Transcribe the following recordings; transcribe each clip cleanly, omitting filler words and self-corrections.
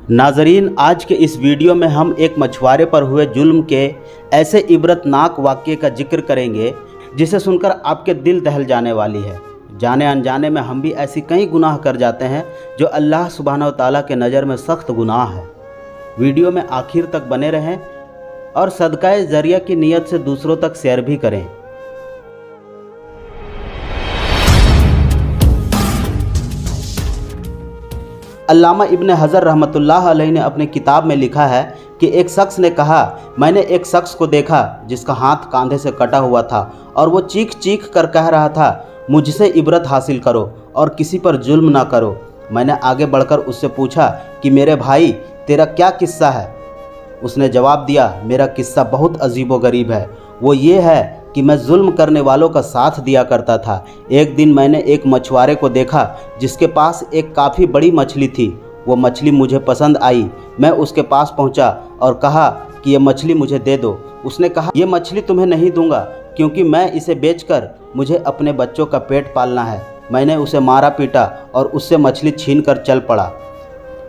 नाजरीन, आज के इस वीडियो में हम एक मछुआरे पर हुए जुल्म के ऐसे इबरतनाक वाक़ये का जिक्र करेंगे जिसे सुनकर आपके दिल दहल जाने वाली है। जाने अनजाने में हम भी ऐसी कई गुनाह कर जाते हैं जो अल्लाह सुब्हानहू तआला के नज़र में सख्त गुनाह है। वीडियो में आखिर तक बने रहें और सदकाए ज़रिया की नीयत से दूसरों तक शेयर भी करें। अल्लामा इब्न हज़र रहमतुल्लाह अलैह ने अपनी किताब में लिखा है कि एक शख्स ने कहा, मैंने एक शख्स को देखा जिसका हाथ कंधे से कटा हुआ था और वो चीख चीख कर कह रहा था, मुझसे इबरत हासिल करो और किसी पर जुल्म ना करो। मैंने आगे बढ़कर उससे पूछा कि मेरे भाई, तेरा क्या किस्सा है? उसने जवाब दिया, मेरा किस्सा बहुत अजीबोगरीब है। वो ये है कि मैं जुल्म करने वालों का साथ दिया करता था। एक दिन मैंने एक मछुआरे को देखा जिसके पास एक काफ़ी बड़ी मछली थी। वो मछली मुझे पसंद आई। मैं उसके पास पहुंचा और कहा कि ये मछली मुझे दे दो। उसने कहा, ये मछली तुम्हें नहीं दूंगा क्योंकि मैं इसे बेचकर मुझे अपने बच्चों का पेट पालना है। मैंने उसे मारा पीटा और उससे मछली छीन कर चल पड़ा।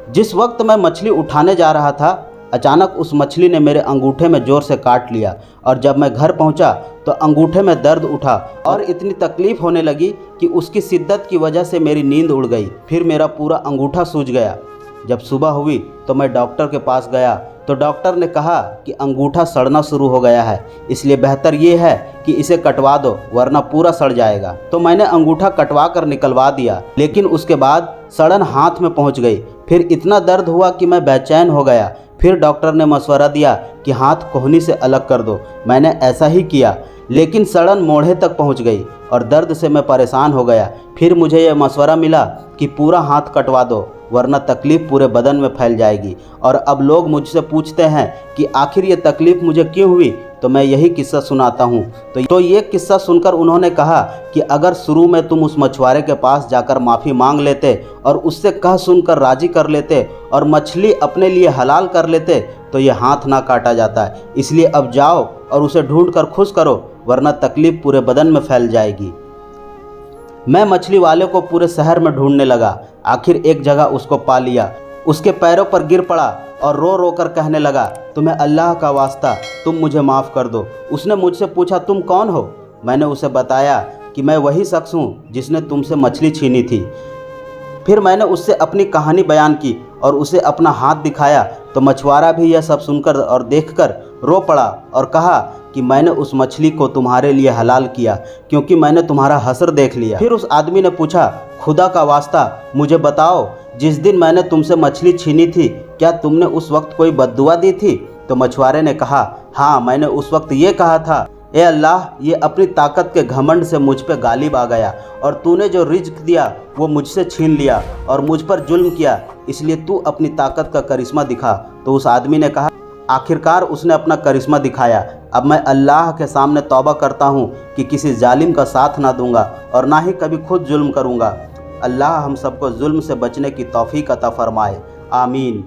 जिस वक्त मैं मछली उठाने जा रहा था, अचानक उस मछली ने मेरे अंगूठे में ज़ोर से काट लिया और जब मैं घर पहुंचा तो अंगूठे में दर्द उठा और इतनी तकलीफ़ होने लगी कि उसकी शिद्दत की वजह से मेरी नींद उड़ गई। फिर मेरा पूरा अंगूठा सूज गया। जब सुबह हुई तो मैं डॉक्टर के पास गया तो डॉक्टर ने कहा कि अंगूठा सड़ना शुरू हो गया है, इसलिए बेहतर ये है कि इसे कटवा दो वरना पूरा सड़ जाएगा। तो मैंने अंगूठा कटवा कर निकलवा दिया, लेकिन उसके बाद सड़न हाथ में पहुंच गई। फिर इतना दर्द हुआ कि मैं बेचैन हो गया। फिर डॉक्टर ने मशवरा दिया कि हाथ कोहनी से अलग कर दो। मैंने ऐसा ही किया, लेकिन सड़न मोढ़े तक पहुंच गई और दर्द से मैं परेशान हो गया। फिर मुझे यह मशवरा मिला कि पूरा हाथ कटवा दो वरना तकलीफ़ पूरे बदन में फैल जाएगी। और अब लोग मुझसे पूछते हैं कि आखिर ये तकलीफ़ मुझे क्यों हुई, तो मैं यही किस्सा सुनाता हूँ। तो ये किस्सा सुनकर उन्होंने कहा कि अगर शुरू में तुम उस मछुआरे के पास जाकर माफ़ी मांग लेते और उससे कह सुनकर राज़ी कर लेते और मछली अपने लिए हलाल कर लेते तो ये हाथ ना काटा जाता। इसलिए अब जाओ और उसे ढूंढ कर खुश करो वरना तकलीफ़ पूरे बदन में फैल जाएगी। मैं मछली वाले को पूरे शहर में ढूंढने लगा। आखिर एक जगह उसको पा लिया। उसके पैरों पर गिर पड़ा और रो रो कर कहने लगा, तुम्हें अल्लाह का वास्ता, तुम मुझे माफ़ कर दो। उसने मुझसे पूछा, तुम कौन हो? मैंने उसे बताया कि मैं वही शख्स हूँ जिसने तुमसे मछली छीनी थी। फिर मैंने उससे अपनी कहानी बयान की और उसे अपना हाथ दिखाया तो मछुआरा भी यह सब सुनकर और देखकर रो पड़ा और कहा कि मैंने उस मछली को तुम्हारे लिए हलाल किया क्योंकि मैंने तुम्हारा हसर देख लिया। फिर उस आदमी ने पूछा, खुदा का वास्ता मुझे बताओ, जिस दिन मैंने तुमसे मछली छीनी थी क्या तुमने उस वक्त कोई बद्दुआ दी थी? तो मछुआरे ने कहा, हाँ, मैंने उस वक्त ये कहा था, ए अल्लाह, ये अपनी ताकत के घमंड से मुझ पे गालिब आ गया और तूने जो रिज्क दिया वो मुझसे छीन लिया और मुझ पर जुल्म किया, इसलिए तू अपनी ताकत का करिश्मा दिखा। तो उस आदमी ने कहा, आखिरकार उसने अपना करिश्मा दिखाया। अब मैं अल्लाह के सामने तौबा करता हूँ कि किसी जालिम का साथ ना दूंगा और ना ही कभी खुद जुल्म करूँगा। अल्लाह हम सबको जुल्म से बचने की तौफीक अता फरमाए। आमीन।